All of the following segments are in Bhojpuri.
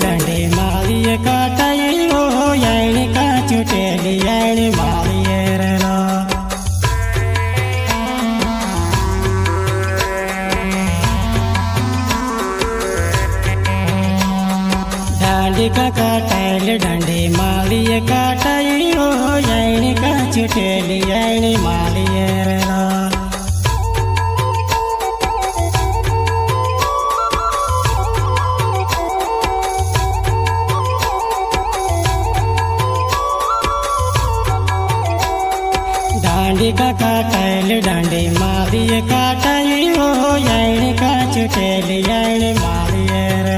डंडे मारिए काटाई हो यानी का चुटेली यानी मारिए रे डांडी का काटाई डंडे मारिए काटाई हो यानी का चुटेली यानी मारिए रे डांडी का काटाई डांडी मारिए काटाई हो यानी का चुटेली यानी मारिए रे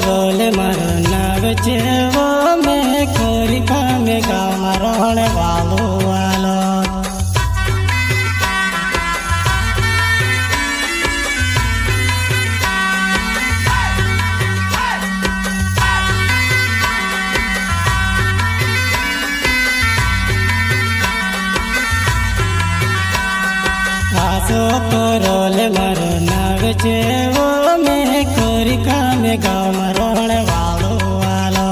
रोले मारो नाग जेवो में खोरी का में गाँव मारोने वालो वालो आसो तो रोले मारो नाग जेवो में खोरी का में गाँव मारोने वालो वालो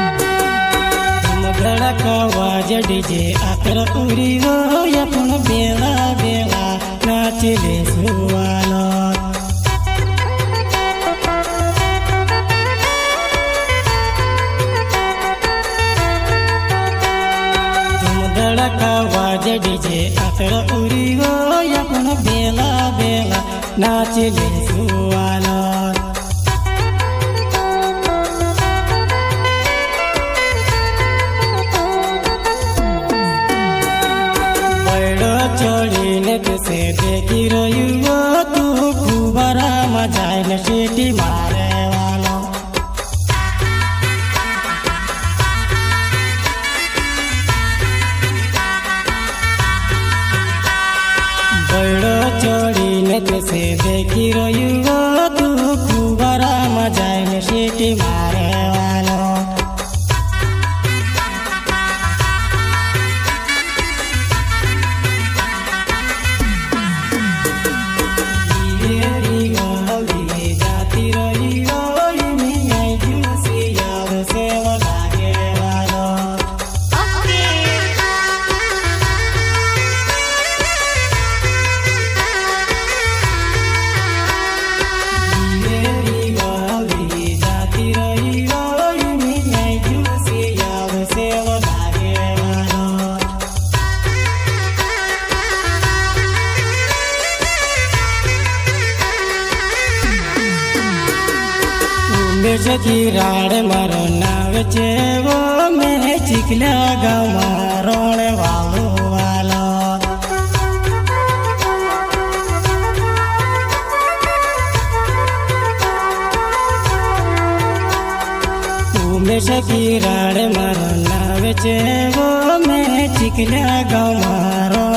तुम धड़क आवाज डीजे आकर उड़ी हो अपन बेला बेला नाच ले सुवालो आवाज डीजे आकर उड़ी हो अपन बेला बेला नाच ले सुवालो સીટી મારે વાલો બૈડો ચોડીને તે દેખી રહ્યું તું ખુબારામાં જાય સીટી મારે વાલો સખી રાડ મારો નાવ છે વો મેં ચીખલા ગામમાં રોણ વાલો વાલો ઉમે સખી રાડ મારો નાવ છે વો મેં ચીખલા ગામમાં રોણ